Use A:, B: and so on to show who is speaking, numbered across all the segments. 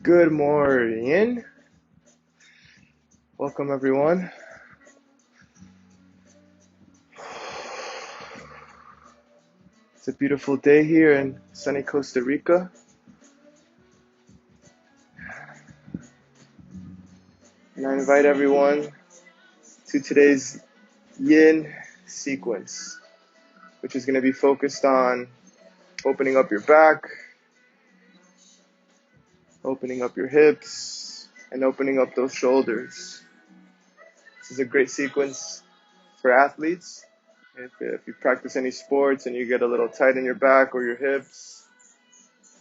A: Good morning. Welcome, everyone. It's a beautiful day here in sunny Costa Rica. And I invite everyone to today's YIN sequence, which is going to be focused on opening up your back, opening up your hips, and opening up those shoulders. This is a great sequence for athletes. If you practice any sports and you get a little tight in your back or your hips,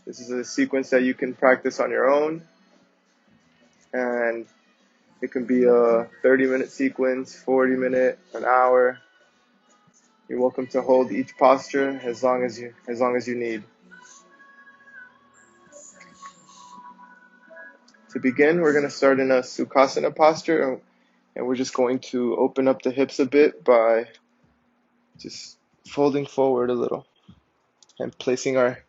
A: this is a sequence that you can practice on your own. And it can be a 30-minute sequence, 40-minute, an hour. You're welcome to hold each posture as long as you need. To begin, we're going to start in a Sukhasana posture, and we're just going to open up the hips a bit by just folding forward a little and placing our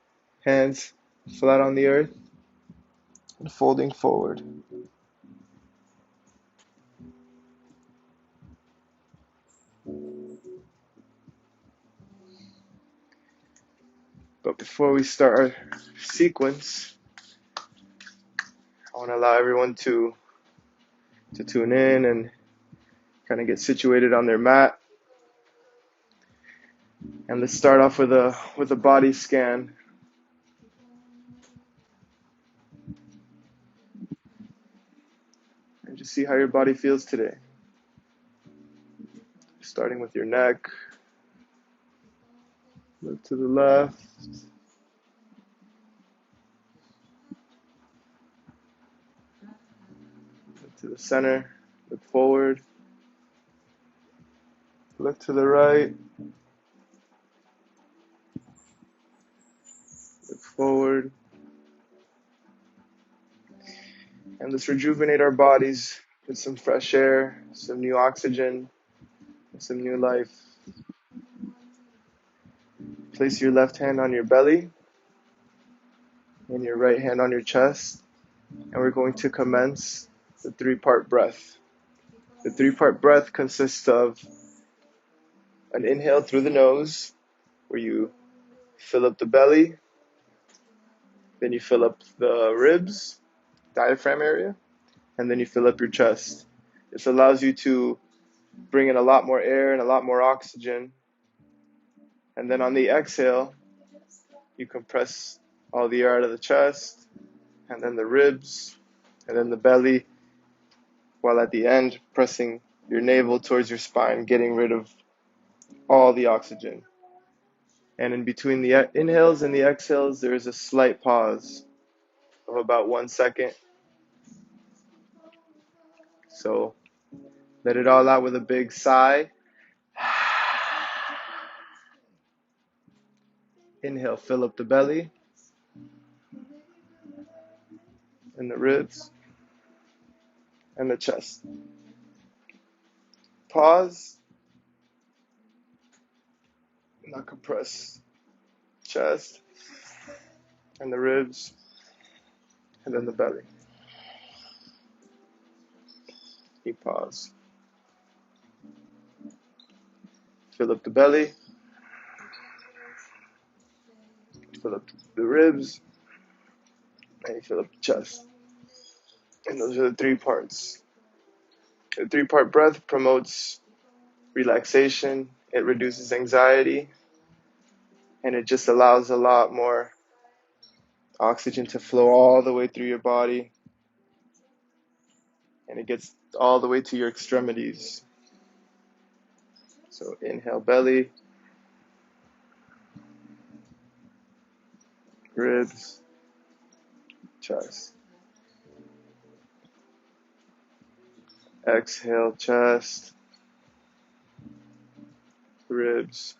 A: hands flat on the earth and folding forward. But before we start our sequence, I want to allow everyone to tune in and kind of get situated on their mat. And let's start off with a body scan. And just see how your body feels today. Starting with your neck. Look to the left. Look to the center. Look forward. Look to the right. Look forward. And let's rejuvenate our bodies with some fresh air, some new oxygen, and some new life. Place your left hand on your belly and your right hand on your chest. And we're going to commence the three-part breath. The three-part breath consists of an inhale through the nose, where you fill up the belly, then you fill up the ribs, diaphragm area, and then you fill up your chest. This allows you to bring in a lot more air and a lot more oxygen. And then on the exhale, you compress all the air out of the chest, and then the ribs, and then the belly, while at the end pressing your navel towards your spine, getting rid of all the oxygen. And in between the inhales and the exhales, there is a slight pause of about 1 second. So let it all out with a big sigh. Inhale, fill up the belly and the ribs and the chest. Pause. Now compress chest and the ribs and then the belly. You pause. Fill up the belly. Fill up the ribs. And you fill up the chest. And those are the three parts. The three-part breath promotes relaxation. It reduces anxiety. And it just allows a lot more oxygen to flow all the way through your body. And it gets all the way to your extremities. So inhale, belly, ribs, chest. Exhale, chest, ribs,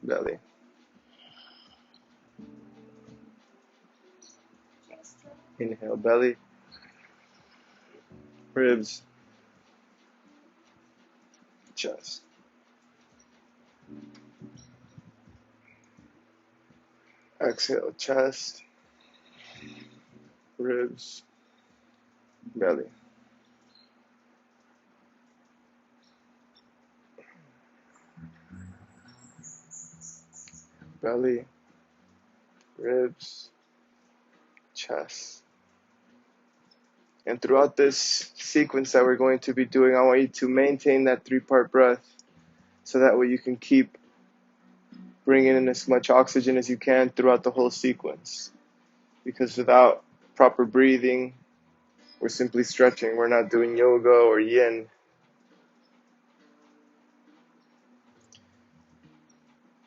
A: belly. Inhale, belly, ribs, chest. Exhale, chest, ribs, belly. Belly, ribs, chest. And throughout this sequence that we're going to be doing, I want you to maintain that 3-part breath so that way you can keep bringing in as much oxygen as you can throughout the whole sequence. Because without proper breathing, we're simply stretching. We're not doing yoga or yin.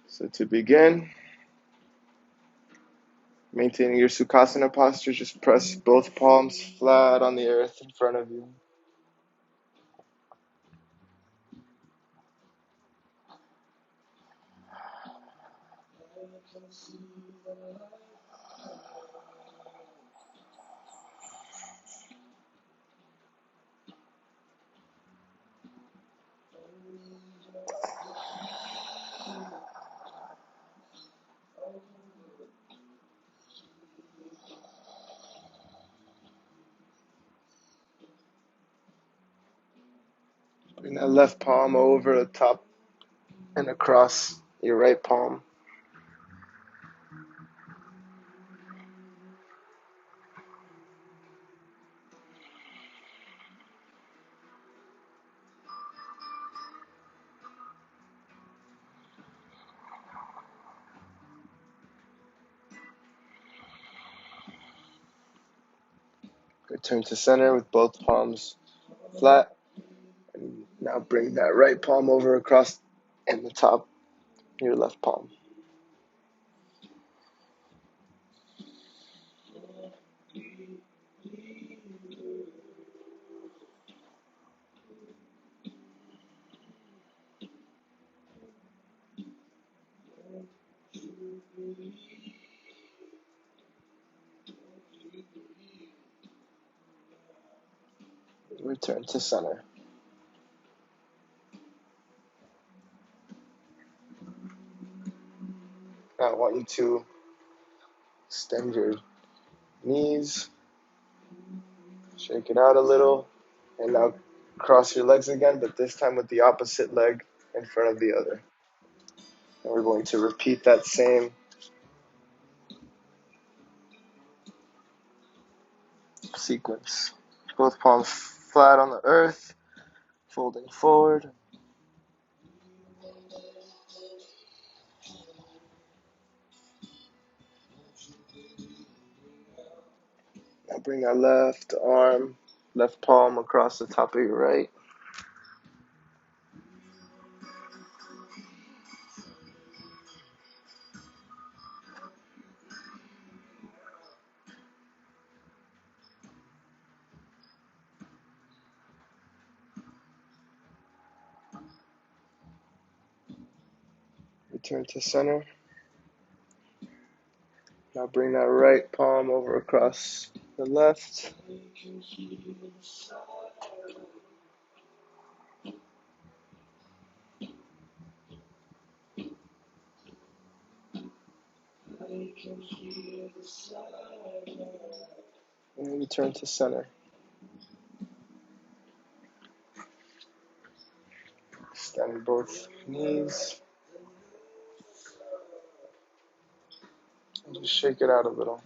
A: So to begin, maintaining your Sukhasana posture, just press both palms flat on the earth in front of you. Bring that left palm over the top and across your right palm. Return to center with both palms flat. And now bring that right palm over across and the top of your left palm. Return to center. Now I want you to extend your knees, shake it out a little, and now cross your legs again, but this time with the opposite leg in front of the other. And we're going to repeat that same sequence. Both palms flat on the earth, folding forward. Now bring that left arm, left palm across the top of your right. Return to center. Now bring that right palm over across the left. And return to center. Extend both knees. And just shake it out a little.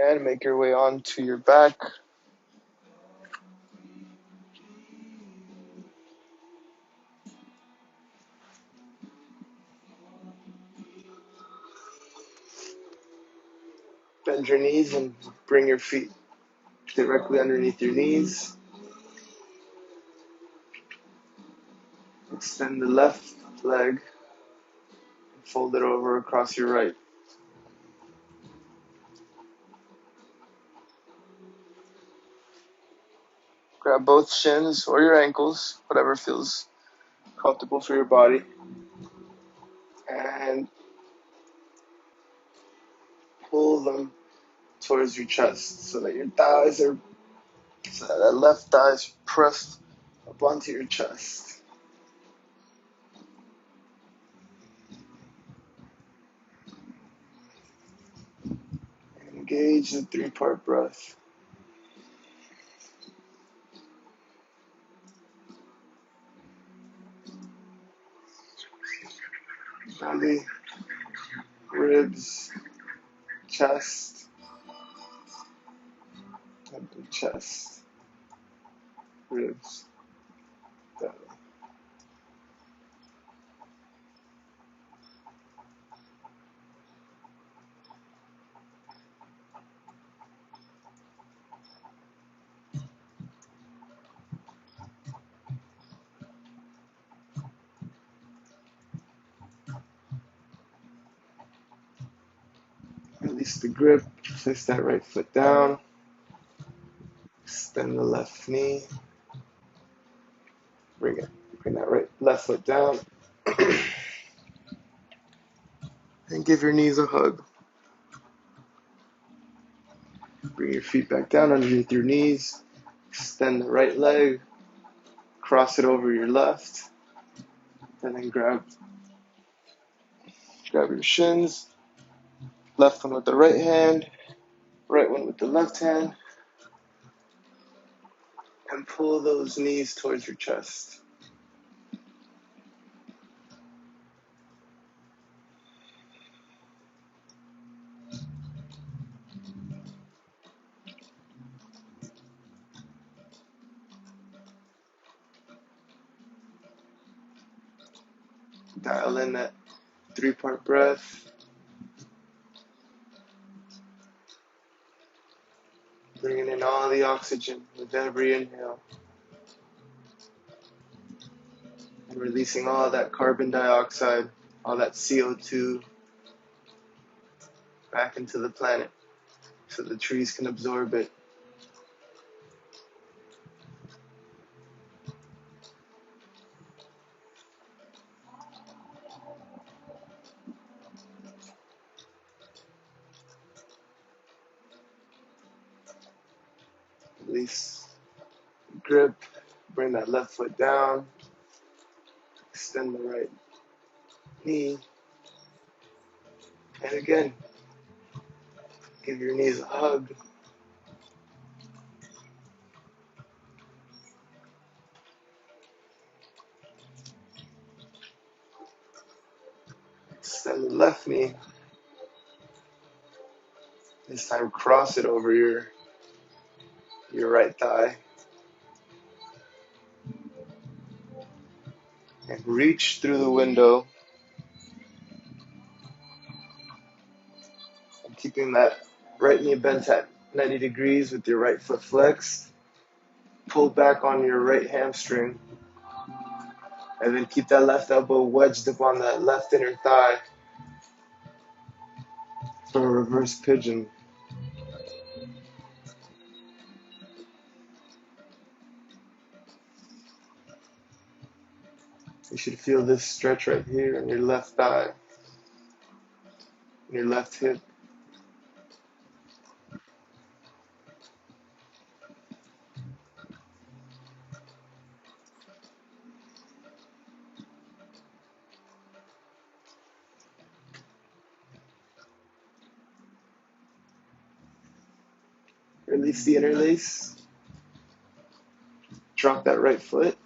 A: And make your way onto your back. Bend your knees and bring your feet directly underneath your knees. Extend the left leg and fold it over across your right. Grab both shins or your ankles, whatever feels comfortable for your body. And pull them towards your chest so that your thighs are, so that left thigh is pressed up onto your chest. Engage the three-part breath. Belly, ribs, chest, and chest, ribs, belly. Release the grip, place that right foot down, extend the left knee, bring that left foot down, and give your knees a hug. Bring your feet back down underneath your knees, extend the right leg, cross it over your left, and then grab your shins, left one with the right hand, right one with the left hand, and pull those knees towards your chest. Dial in that three-part breath. Bringing in all the oxygen with every inhale. And releasing all that carbon dioxide, all that CO2 back into the planet so the trees can absorb it. Release, grip, bring that left foot down, extend the right knee, and again, give your knees a hug. Extend the left knee. This time cross it over your right thigh. And reach through the window. And keeping that right knee bent at 90 degrees with your right foot flexed. Pull back on your right hamstring. And then keep that left elbow wedged up on that left inner thigh for a reverse pigeon. You should feel this stretch right here in your left thigh, in your left hip. Release the interlace. Drop that right foot.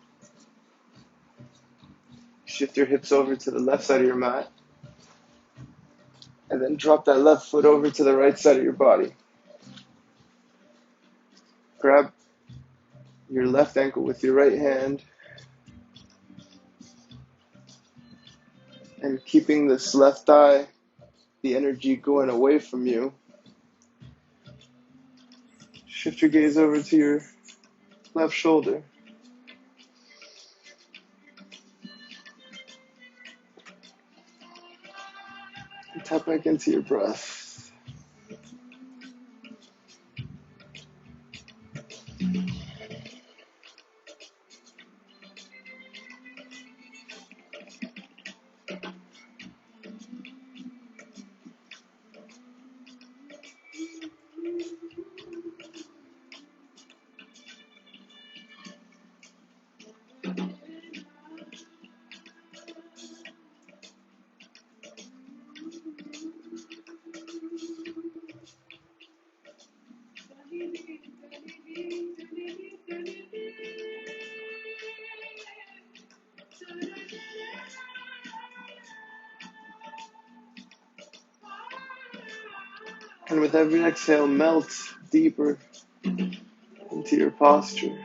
A: Shift your hips over to the left side of your mat. And then drop that left foot over to the right side of your body. Grab your left ankle with your right hand. And keeping this left thigh, the energy going away from you. Shift your gaze over to your left shoulder. And tap back into your breath. And with every exhale, melt deeper into your posture.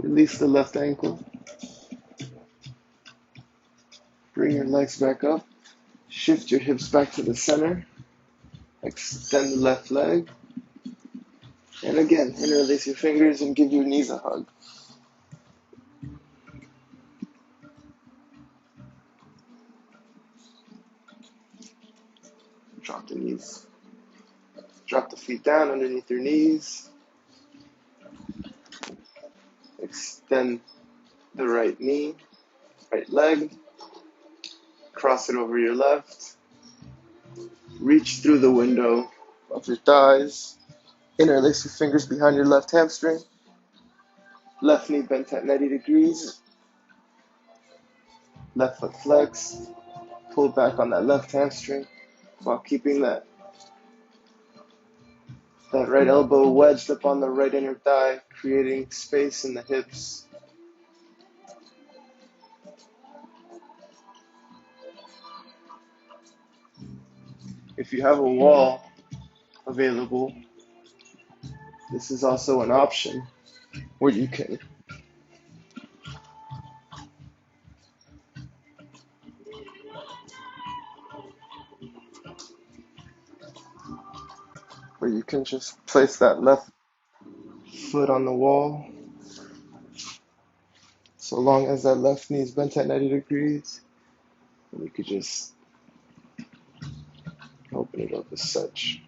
A: Release the left ankle. Bring your legs back up. Shift your hips back to the center. Extend the left leg. And again, interlace your fingers and give your knees a hug. Drop the knees. Drop the feet down underneath your knees. Extend the right knee, right leg. Cross it over your left. Reach through the window of your thighs. Interlace your fingers behind your left hamstring. Left knee bent at 90 degrees. Left foot flexed. Pull back on that left hamstring while keeping that right elbow wedged up on the right inner thigh, creating space in the hips. If you have a wall available, this is also an option where you can just place that left foot on the wall, so long as that left knee is bent at 90 degrees, and you could just open it up as such.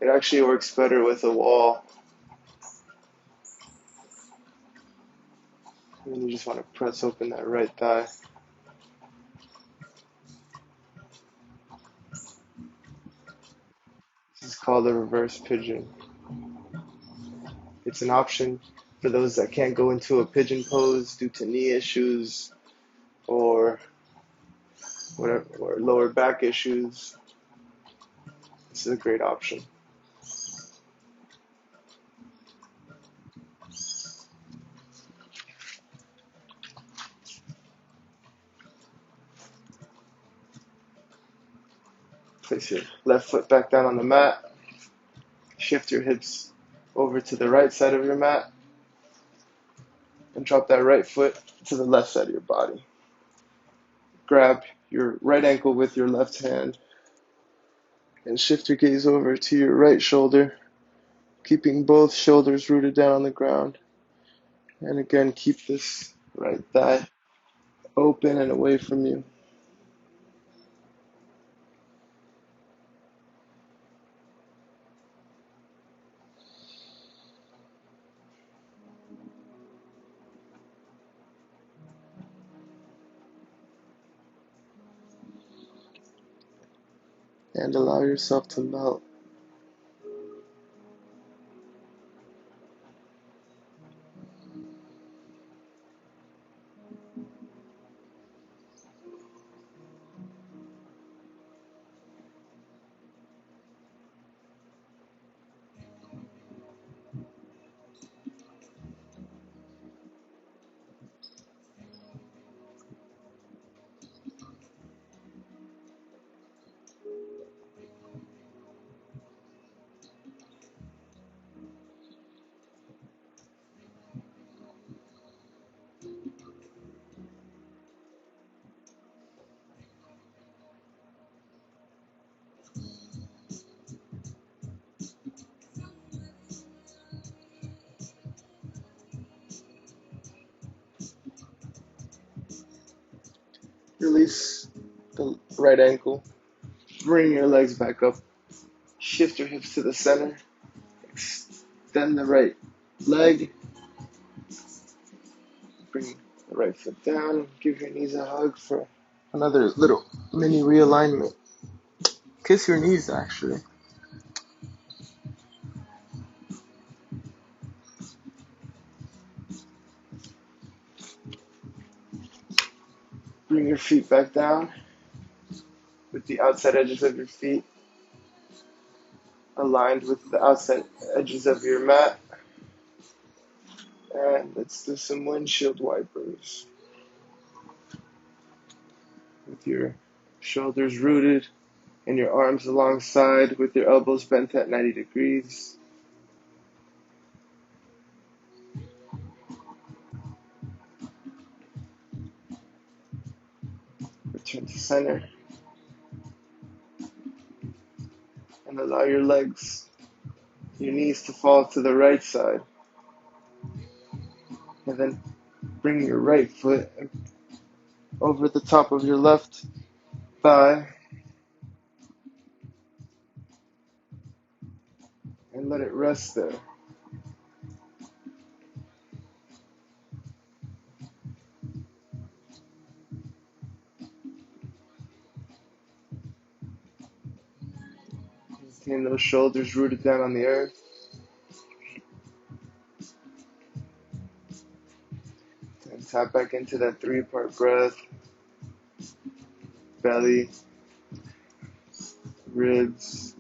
A: It actually works better with a wall. And then you just want to press open that right thigh. This is called a reverse pigeon. It's an option for those that can't go into a pigeon pose due to knee issues or whatever, or lower back issues. This is a great option. Place your left foot back down on the mat. Shift your hips over to the right side of your mat. And drop that right foot to the left side of your body. Grab your right ankle with your left hand. And shift your gaze over to your right shoulder, keeping both shoulders rooted down on the ground. And again, keep this right thigh open and away from you. And allow yourself to melt. Release the right ankle. Bring your legs back up. Shift your hips to the center. Extend the right leg. Bring the right foot down. Give your knees a hug for another little mini realignment. Kiss your knees, actually. Bring your feet back down with the outside edges of your feet aligned with the outside edges of your mat. And let's do some windshield wipers. With your shoulders rooted and your arms alongside with your elbows bent at 90 degrees. Return to center. And allow your legs, your knees to fall to the right side. And then bring your right foot over the top of your left thigh. And let it rest there. Maintain those shoulders rooted down on the earth. And tap back into that 3-part breath. Belly, ribs,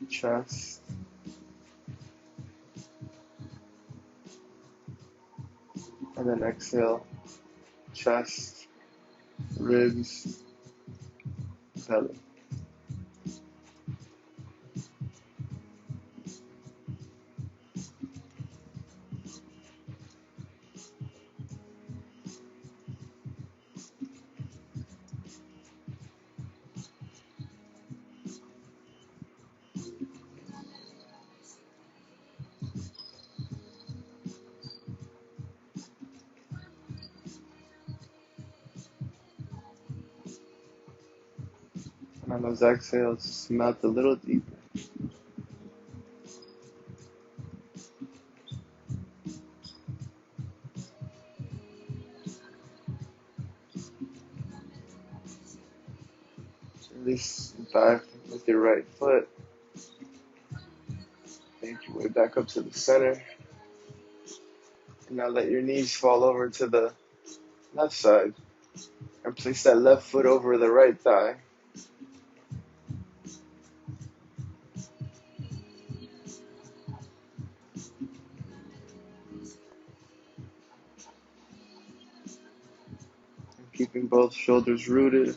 A: chest. And then exhale, chest, ribs, belly. And on those exhales, just melt a little deeper. Release the thigh with your right foot. Make your way back up to the center. And now let your knees fall over to the left side. And place that left foot over the right thigh. And keeping both shoulders rooted.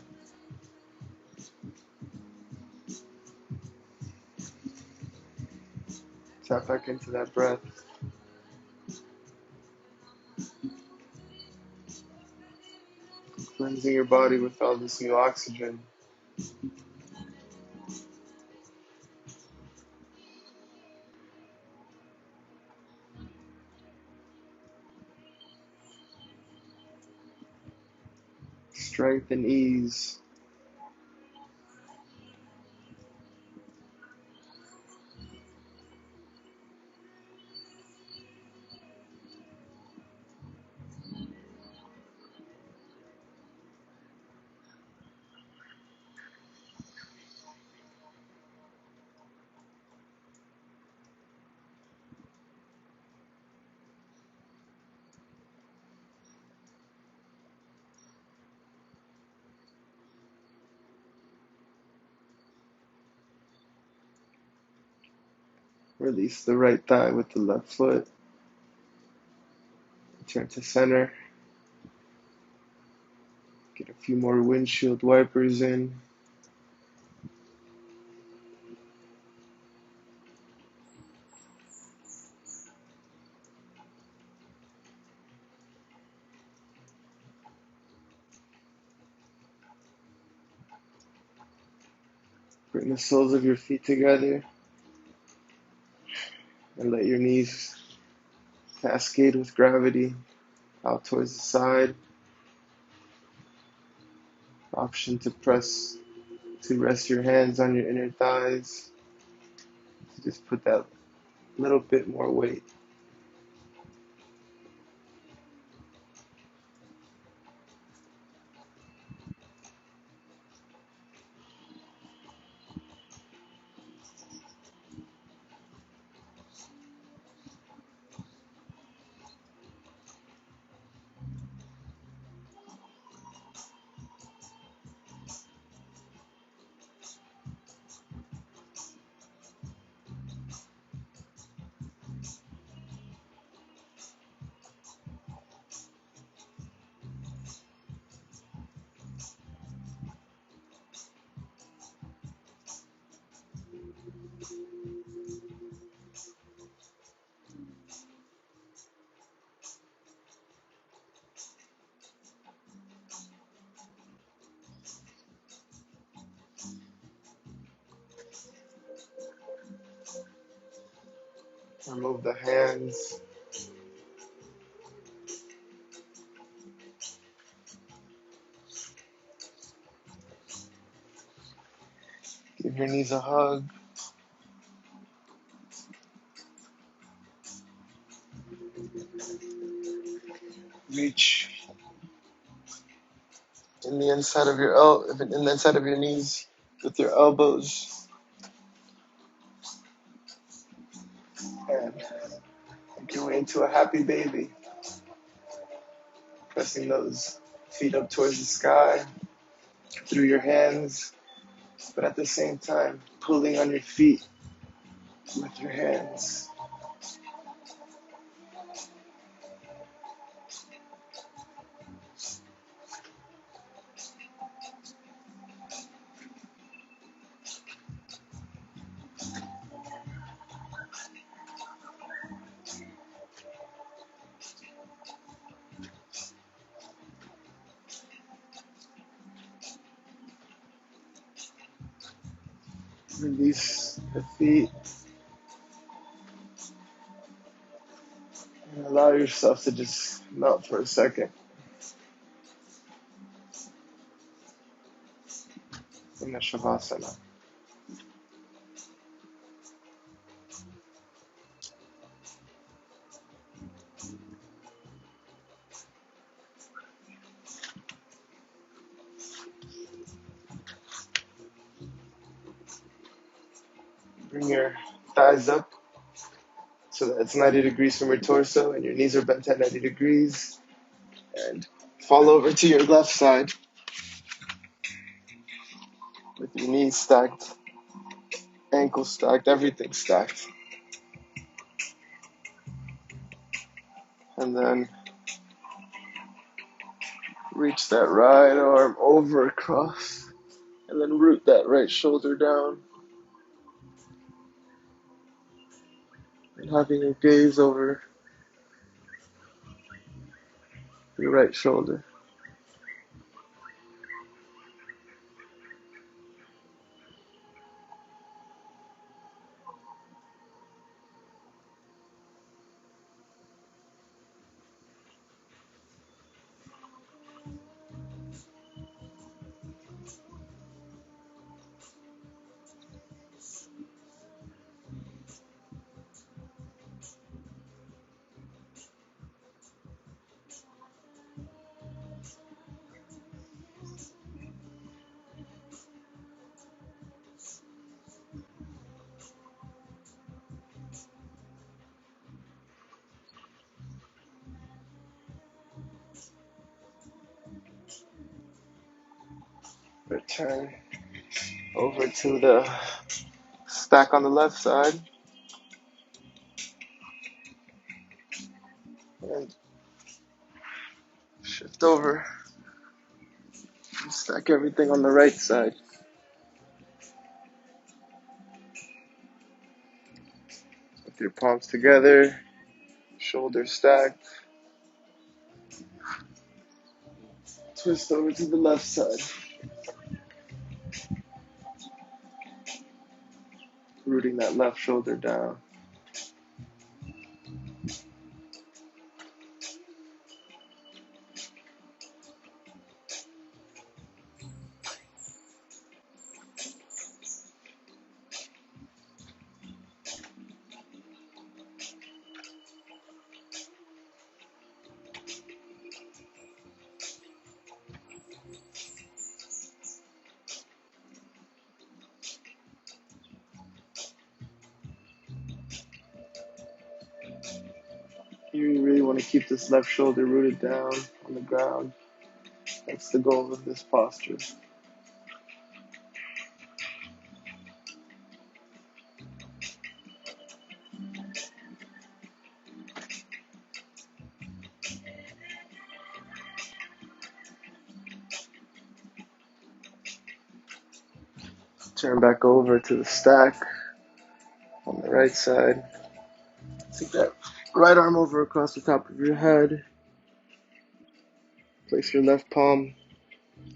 A: Tap back into that breath. Cleansing your body with all this new oxygen. Strength and ease. Release the right thigh with the left foot. Return to center. Get a few more windshield wipers in. Bring the soles of your feet together. And let your knees cascade with gravity out towards the side. Option to rest your hands on your inner thighs. Just put that little bit more weight. Remove the hands. Give your knees a hug. Reach in the inside of your in the inside of your knees with your elbows, and make your way into a happy baby. Pressing those feet up towards the sky through your hands, but at the same time pulling on your feet with your hands. Release the feet and allow yourself to just melt for a second in the Shavasana. Bring your thighs up so that it's 90 degrees from your torso and your knees are bent at 90 degrees. And fall over to your left side with your knees stacked, ankles stacked, everything stacked. And then reach that right arm over across and then root that right shoulder down. And having your gaze over your right shoulder. Return over to the stack on the left side. And shift over. Stack everything on the right side. With your palms together, shoulders stacked. Twist over to the left side. Rooting that left shoulder down. You really want to keep this left shoulder rooted down on the ground. That's the goal of this posture. Turn back over to the stack on the right side. Take that right arm over across the top of your head. Place your left palm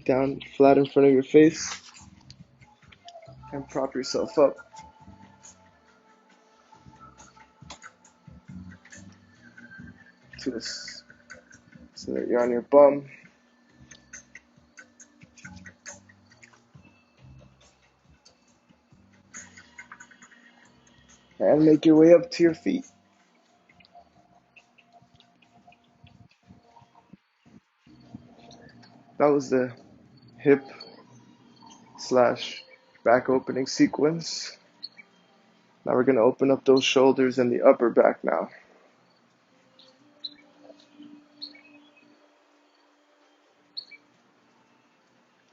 A: down flat in front of your face and prop yourself up. to this so that you're on your bum. And make your way up to your feet. That was the hip slash back opening sequence. Now we're going to open up those shoulders and the upper back now.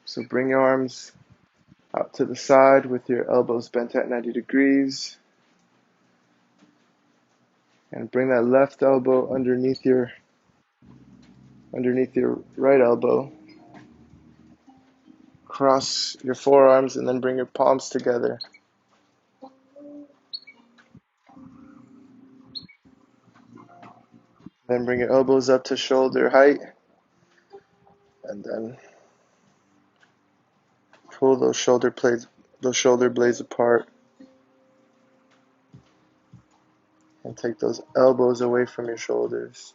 A: So bring your arms out to the side with your elbows bent at 90 degrees. And bring that left elbow underneath your right elbow. Cross your forearms and then bring your palms together. Then bring your elbows up to shoulder height. And then pull those shoulder blades apart. And take those elbows away from your shoulders.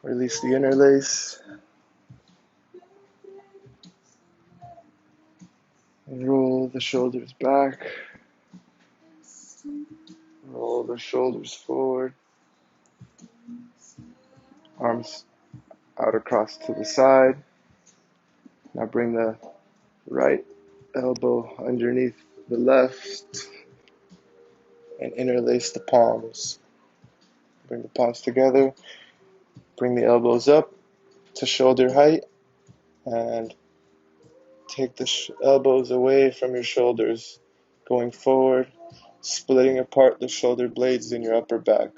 A: Release the interlace. And roll the shoulders back. Roll the shoulders forward. Arms out across to the side. Now bring the right elbow underneath the left and interlace the palms. Bring the palms together. Bring the elbows up to shoulder height and take the elbows away from your shoulders, going forward, splitting apart the shoulder blades in your upper back.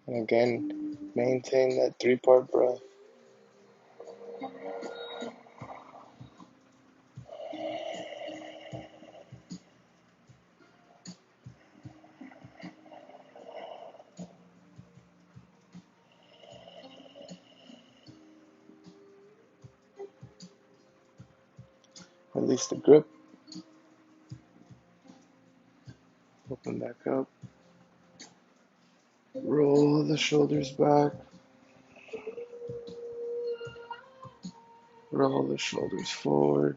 A: And again, maintain that 3-part breath. Release the grip. Open back up. Roll the shoulders back. Roll the shoulders forward.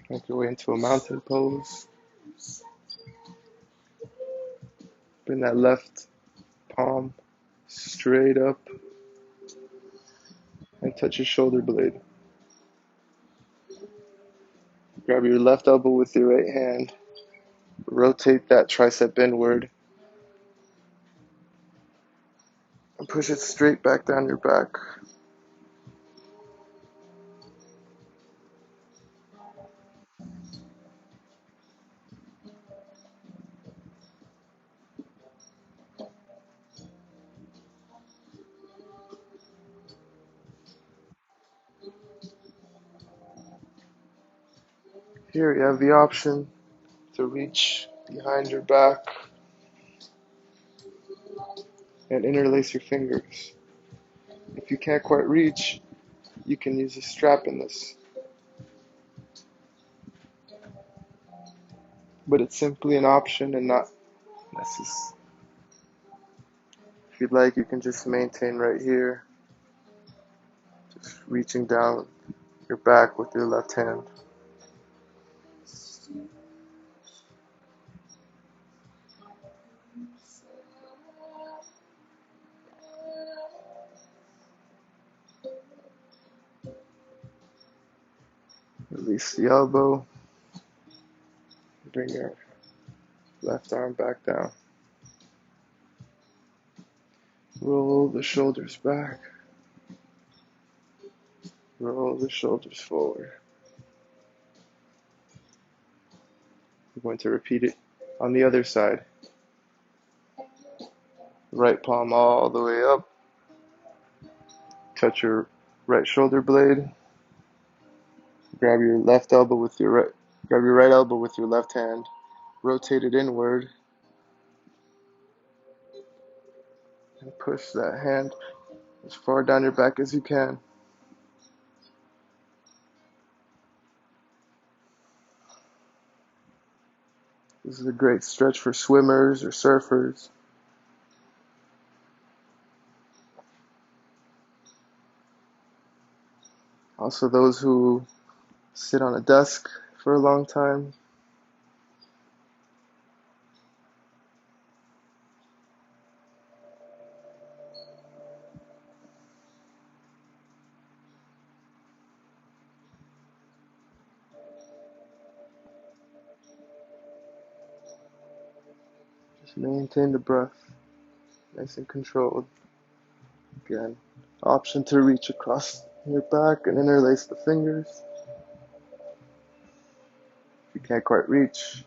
A: Make your way into a mountain pose. Bring that left palm straight up and touch your shoulder blade. Grab your left elbow with your right hand. Rotate that tricep inward and push it straight back down your back. Here you have the option to reach behind your back and interlace your fingers. If you can't quite reach, you can use a strap in this. But it's simply an option and not necessary. If you'd like, you can just maintain right here, just reaching down your back with your left hand. Release the elbow. Bring your left arm back down. Roll the shoulders back. Roll the shoulders forward. We're going to repeat it on the other side. Right palm all the way up. Touch your right shoulder blade. Grab your left elbow with your right. Grab your right elbow with your left hand. Rotate it inward. And push that hand as far down your back as you can. This is a great stretch for swimmers or surfers. Also those who sit on a desk for a long time. Just maintain the breath, nice and controlled. Again, option to reach across your back and interlace the fingers. If you can't quite reach,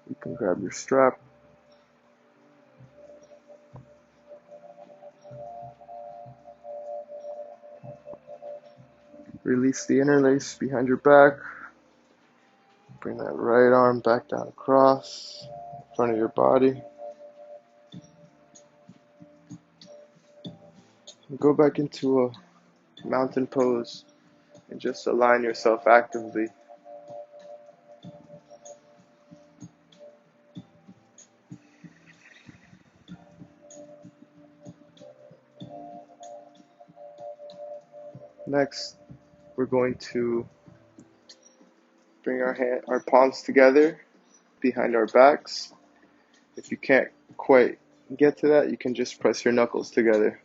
A: you can grab your strap. Release the interlace behind your back. Bring that right arm back down across in front of your body. Go back into a mountain pose and just align yourself actively. Next, we're going to bring our palms together behind our backs. If you can't quite get to that, you can just press your knuckles together.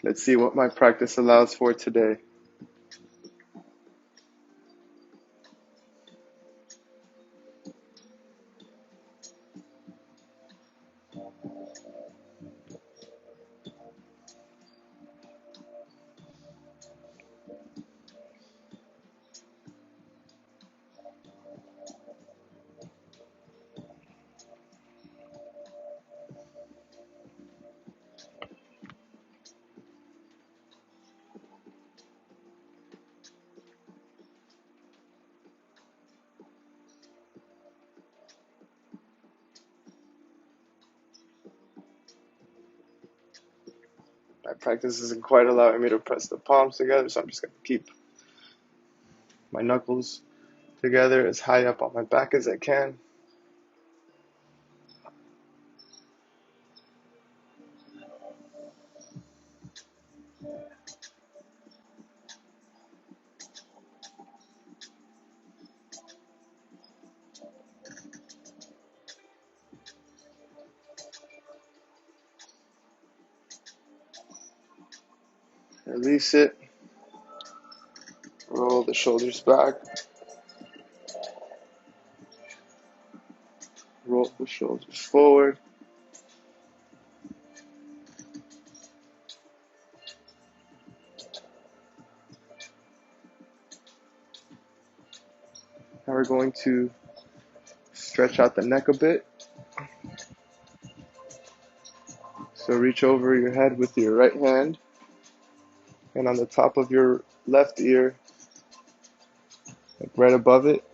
A: Let's see what my practice allows for today. My practice isn't quite allowing me to press the palms together, so I'm just going to keep my knuckles together as high up on my back as I can. Release it. Roll the shoulders back. Roll the shoulders forward. Now we're going to stretch out the neck a bit. So reach over your head with your right hand, and on the top of your left ear, like right above it,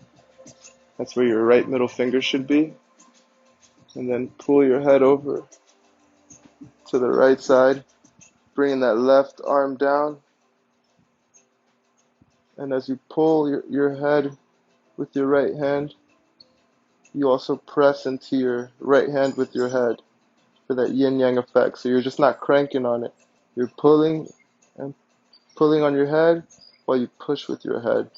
A: that's where your right middle finger should be. And then pull your head over to the right side, bringing that left arm down. And as you pull your head with your right hand, you also press into your right hand with your head for that yin-yang effect. So you're just not cranking on it. You're pulling and pulling on your head while you push with your head.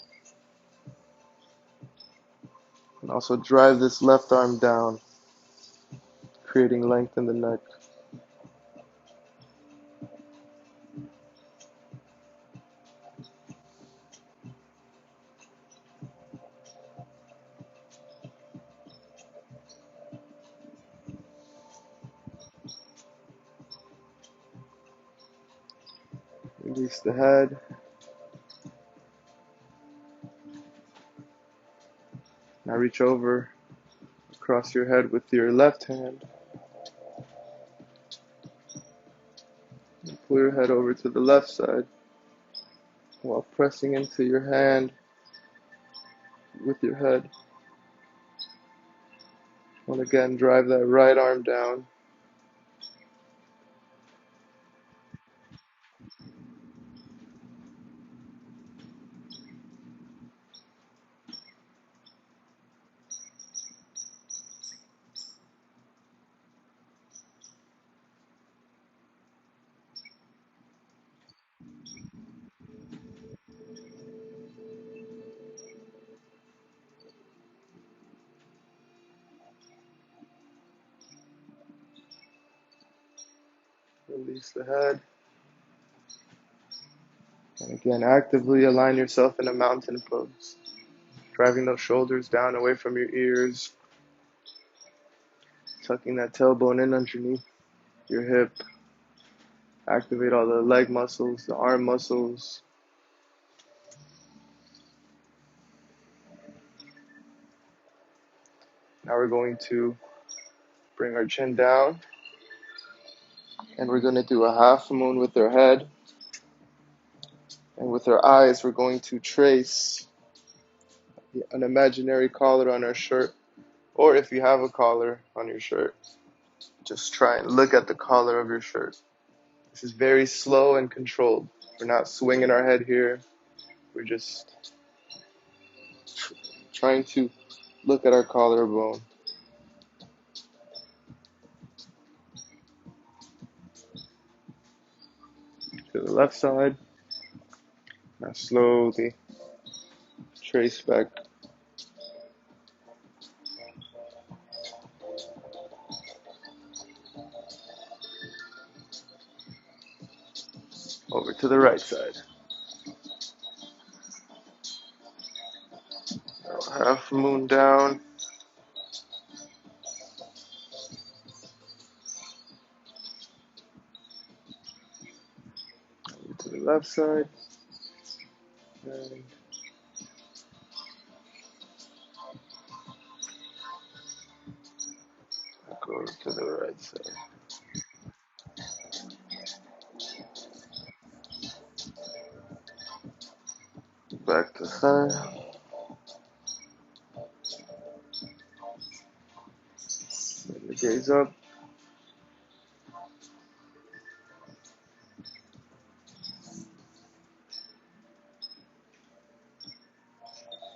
A: And also drive this left arm down, creating length in the neck. Release the head. Now reach over across your head with your left hand. And pull your head over to the left side while pressing into your hand with your head. And again, drive that right arm down. Release the head. And again, actively align yourself in a mountain pose. Driving those shoulders down away from your ears. Tucking that tailbone in underneath your hip. Activate all the leg muscles, the arm muscles. Now we're going to bring our chin down. And we're going to do a half moon with our head. And with our eyes, we're going to trace an imaginary collar on our shirt. Or if you have a collar on your shirt, just try and look at the collar of your shirt. This is very slow and controlled. We're not swinging our head here. We're just trying to look at our collarbone. To the left side. Now slowly trace back. Over to the right side. Now half moon down. Over to the left side. And go to the right side. Back to side. Bring the gaze up.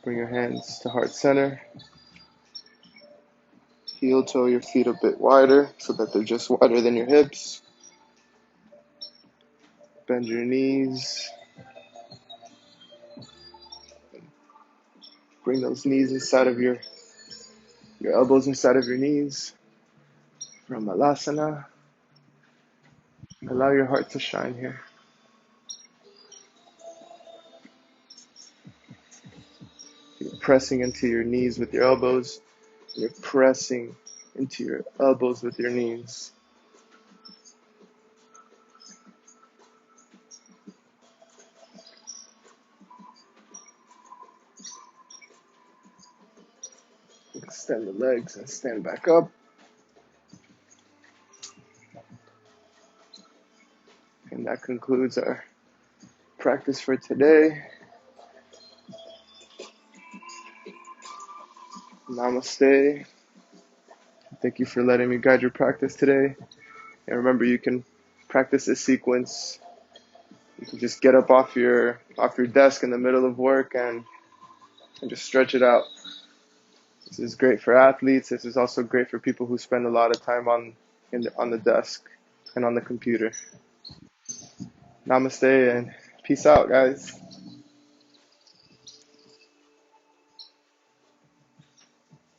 A: Bring your hands to heart center. Heel toe your feet a bit wider so that they're just wider than your hips. Bend your knees. Bring those knees inside of your elbows inside of your knees. From Malasana. Allow your heart to shine here. You're pressing into your knees with your elbows. You're pressing into your elbows with your knees. Extend the legs and stand back up. And that concludes our practice for today. Namaste. Thank you for letting me guide your practice today. And remember, you can practice this sequence. You can just get up off your desk in the middle of work and just stretch it out. This is great for athletes. This is also great for people who spend a lot of time on the desk and on the computer. Namaste and peace out, guys.